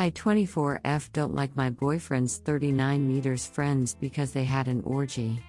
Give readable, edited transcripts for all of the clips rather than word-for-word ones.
I 24F don't like my boyfriend's 39 meters friends because they had an orgy.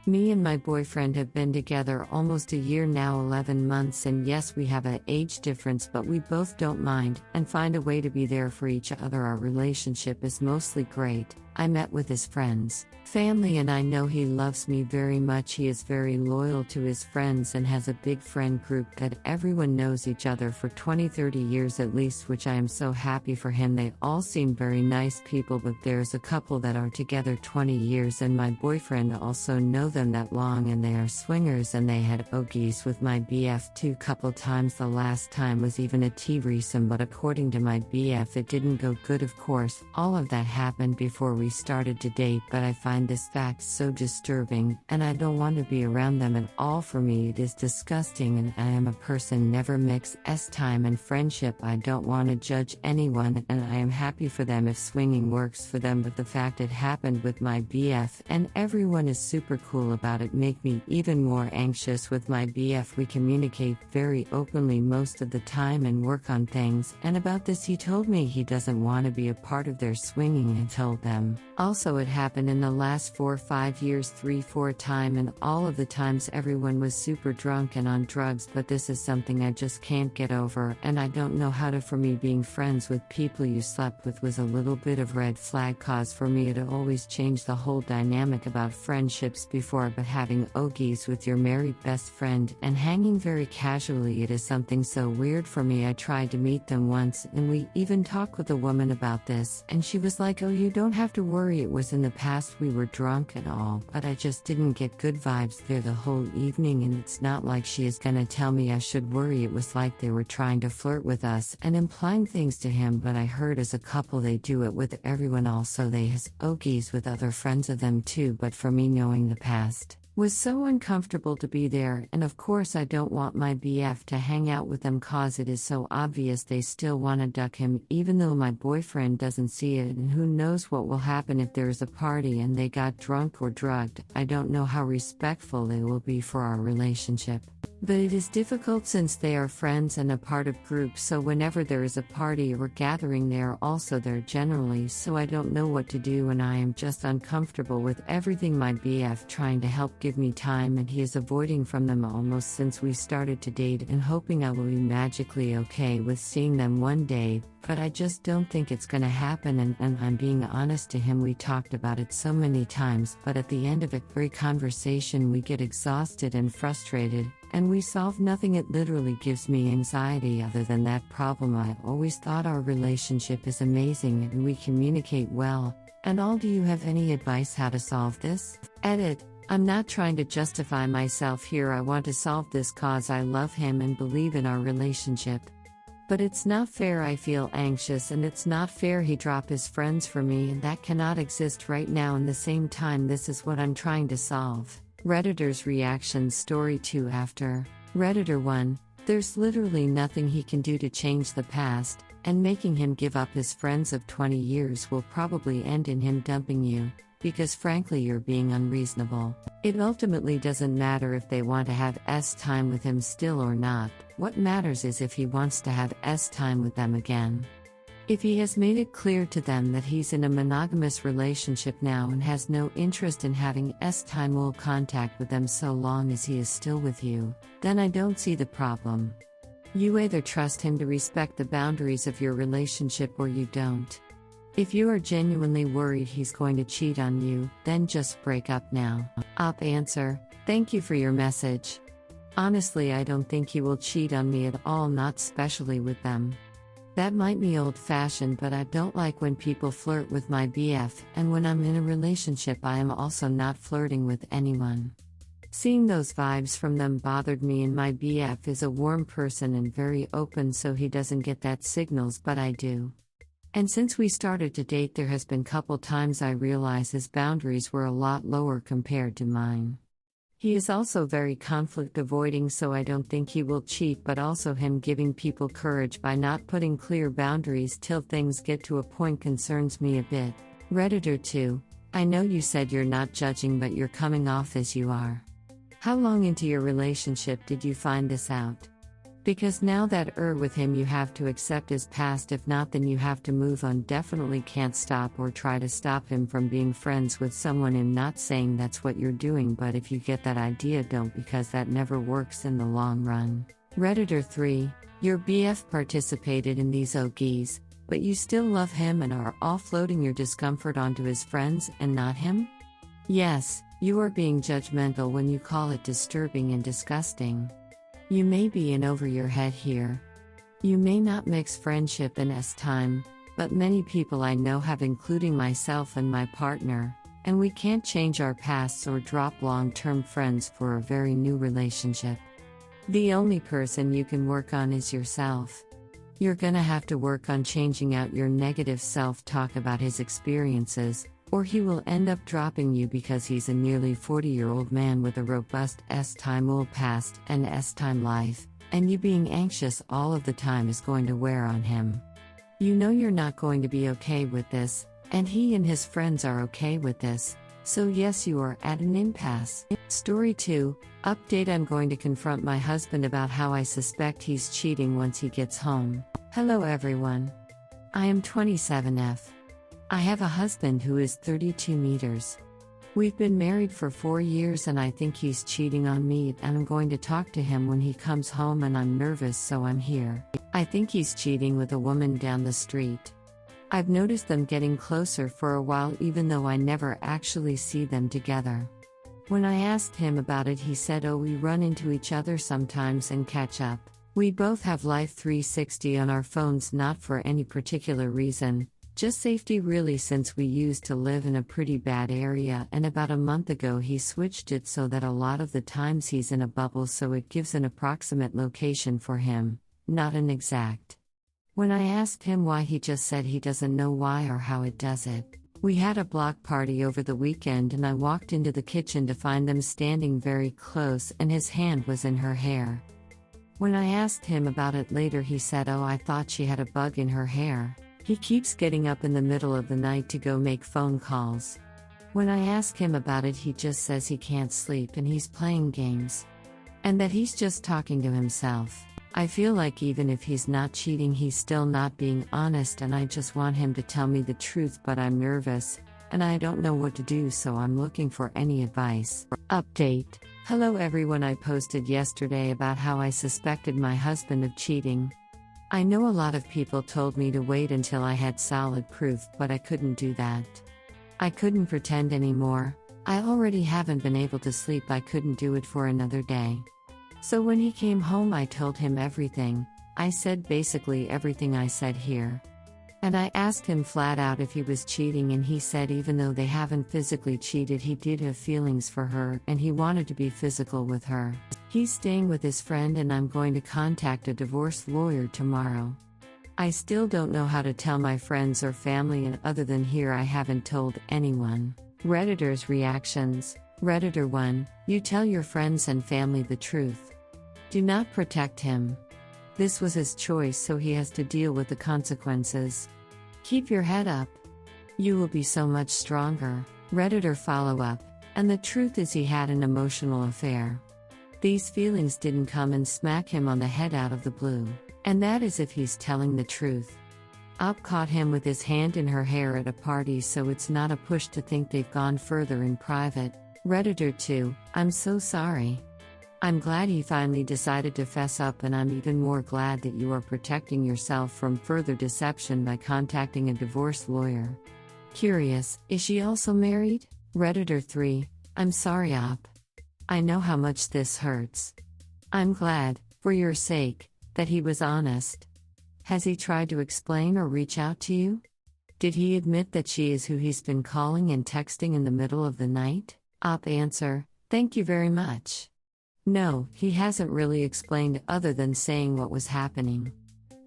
Me and my boyfriend have been together almost a year now, 11 months, and yes, we have an age difference, but we both don't mind and find a way to be there for each other. Our relationship is mostly great. I met with his friends, family, and I know he loves me very much. He is very loyal to his friends and has a big friend group that everyone knows each other for 20-30 years at least, which I am so happy for him. They all seem very nice people, but there's a couple that are together 20 years and my boyfriend also know them that long, and they are swingers, and they had orgies with my BF too couple times. The last time was even a threesome, but according to my BF it didn't go good. Of course, all of that happened before we started to date, but I find this fact so disturbing, and I don't want to be around them at all. For me it is disgusting, and I am a person never mix time and friendship. I don't want to judge anyone, and I am happy for them if swinging works for them, but the fact it happened with my BF and everyone is super cool about it make me even more anxious. With my BF we communicate very openly most of the time and work on things, and about this he told me he doesn't want to be a part of their swinging. I told them also it happened in the last 4 or 5 years 3-4 times, and all of the times everyone was super drunk and on drugs, but this is something I just can't get over, and I don't know how to. For me, being friends with people you slept with was a little bit of red flag, cause for me it always changed the whole dynamic about friendships before, but having orgies with your married best friend and hanging very casually, it is something so weird for me. I tried to meet them once and we even talked with a woman about this, and she was like, oh, you don't have to worry, it was in the past, we were drunk and all, but I just didn't get good vibes there the whole evening, and it's not like she is gonna tell me I should worry. It was like they were trying to flirt with us and implying things to him, but I heard as a couple they do it with everyone. Also they has orgies with other friends of them too, but for me, knowing the past was so uncomfortable to be there, and of course I don't want my BF to hang out with them cause it is so obvious they still want to duck him, even though my boyfriend doesn't see it, and who knows what will happen if there is a party and they got drunk or drugged. I don't know how respectful they will be for our relationship. But it is difficult since they are friends and a part of groups, so whenever there is a party or gathering they are also there generally, so I don't know what to do, and I am just uncomfortable with everything. My BF trying to help give me time, and he is avoiding from them almost since we started to date, and hoping I will be magically okay with seeing them one day, but I just don't think it's gonna happen, and I'm being honest to him. We talked about it so many times, but at the end of every conversation we get exhausted and frustrated, and we solve nothing. It literally gives me anxiety. Other than that problem, I've always thought our relationship is amazing and we communicate well, and all. Do you have any advice how to solve this? Edit. I'm not trying to justify myself here. I want to solve this cause I love him and believe in our relationship. But it's not fair. I feel anxious, and it's not fair he dropped his friends for me, and that cannot exist right now. In the same time, this is what I'm trying to solve. Redditor's reactions. Story 2 after. Redditor 1. There's literally nothing he can do to change the past, and making him give up his friends of 20 years will probably end in him dumping you, because frankly you're being unreasonable. It ultimately doesn't matter if they want to have time with him still or not. What matters is if he wants to have time with them again. If he has made it clear to them that he's in a monogamous relationship now and has no interest in having time or contact with them so long as he is still with you, then I don't see the problem. You either trust him to respect the boundaries of your relationship or you don't. If you are genuinely worried he's going to cheat on you, then just break up now. Op answer. Thank you for your message. Honestly, I don't think he will cheat on me at all, not especially with them. That might be old-fashioned, but I don't like when people flirt with my BF, and when I'm in a relationship I am also not flirting with anyone. Seeing those vibes from them bothered me, and my BF is a warm person and very open, so he doesn't get that signals, but I do. And since we started to date there has been couple times I realize his boundaries were a lot lower compared to mine. He is also very conflict avoiding, so I don't think he will cheat, but also him giving people courage by not putting clear boundaries till things get to a point concerns me a bit. Redditor 2. I know you said you're not judging, but you're coming off as you are. How long into your relationship did you find this out? Because now that with him you have to accept his past, if not then you have to move on. Definitely can't stop or try to stop him from being friends with someone. I'm not saying that's what you're doing, but if you get that idea, don't, because that never works in the long run. Redditor 3, your BF participated in these orgies, but you still love him and are offloading your discomfort onto his friends and not him? Yes, you are being judgmental when you call it disturbing and disgusting. You may be in over your head here. You may not mix friendship and time, but many people I know have, including myself and my partner, and we can't change our pasts or drop long-term friends for a very new relationship. The only person you can work on is yourself. You're gonna have to work on changing out your negative self-talk about his experiences, or he will end up dropping you because he's a nearly 40-year-old man with a robust time old past and time life, and you being anxious all of the time is going to wear on him. You know you're not going to be okay with this, and he and his friends are okay with this, so yes, you are at an impasse. Story 2, update: I'm going to confront my husband about how I suspect he's cheating once he gets home. Hello everyone. I am 27F. I have a husband who is 32 meters. We've been married for 4 years and I think he's cheating on me, and I'm going to talk to him when he comes home, and I'm nervous, so I'm here. I think he's cheating with a woman down the street. I've noticed them getting closer for a while even though I never actually see them together. When I asked him about it, he said, oh, we run into each other sometimes and catch up. We both have Life 360 on our phones, not for any particular reason. Just safety really, since we used to live in a pretty bad area, and about a month ago he switched it so that a lot of the times he's in a bubble, so it gives an approximate location for him, not an exact. When I asked him why, he just said he doesn't know why or how it does it. We had a block party over the weekend and I walked into the kitchen to find them standing very close and his hand was in her hair. When I asked him about it later, he said, oh, I thought she had a bug in her hair. He keeps getting up in the middle of the night to go make phone calls. When I ask him about it, he just says he can't sleep and he's playing games. And that he's just talking to himself. I feel like even if he's not cheating, he's still not being honest, and I just want him to tell me the truth, but I'm nervous, and I don't know what to do, so I'm looking for any advice. Update. Hello everyone, I posted yesterday about how I suspected my husband of cheating. I know a lot of people told me to wait until I had solid proof, but I couldn't do that. I couldn't pretend anymore. I already haven't been able to sleep. I couldn't do it for another day. So when he came home, I told him everything. I said basically everything I said here. And I asked him flat out if he was cheating, and he said even though they haven't physically cheated, he did have feelings for her and he wanted to be physical with her. He's staying with his friend and I'm going to contact a divorce lawyer tomorrow. I still don't know how to tell my friends or family, and other than here I haven't told anyone. Redditor's reactions. Redditor 1, you tell your friends and family the truth. Do not protect him. This was his choice, so he has to deal with the consequences. Keep your head up. You will be so much stronger. Redditor follow-up, and the truth is he had an emotional affair. These feelings didn't come and smack him on the head out of the blue, and that is if he's telling the truth. Op caught him with his hand in her hair at a party, so it's not a push to think they've gone further in private. Redditor 2, I'm so sorry. I'm glad he finally decided to fess up, and I'm even more glad that you are protecting yourself from further deception by contacting a divorce lawyer. Curious, is she also married? Redditor 3, I'm sorry, Op. I know how much this hurts. I'm glad, for your sake, that he was honest. Has he tried to explain or reach out to you? Did he admit that she is who he's been calling and texting in the middle of the night? Op answer, thank you very much. No, he hasn't really explained other than saying what was happening.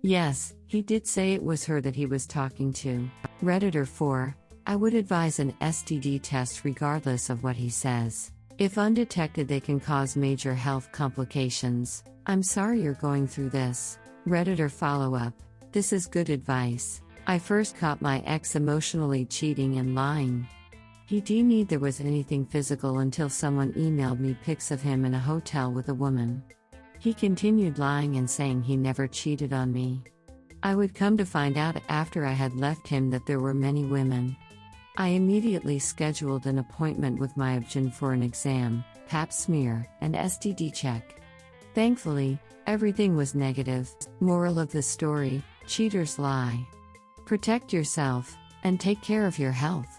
Yes, he did say it was her that he was talking to. Redditor 4, I would advise an STD test regardless of what he says. If undetected, they can cause major health complications. I'm sorry you're going through this. Redditor follow-up, this is good advice. I first caught my ex emotionally cheating and lying. He denied there was anything physical until someone emailed me pics of him in a hotel with a woman. He continued lying and saying he never cheated on me. I would come to find out after I had left him that there were many women. I immediately scheduled an appointment with my obgyn for an exam, pap smear, and STD check. Thankfully, everything was negative. Moral of the story: cheaters lie. Protect yourself, and take care of your health.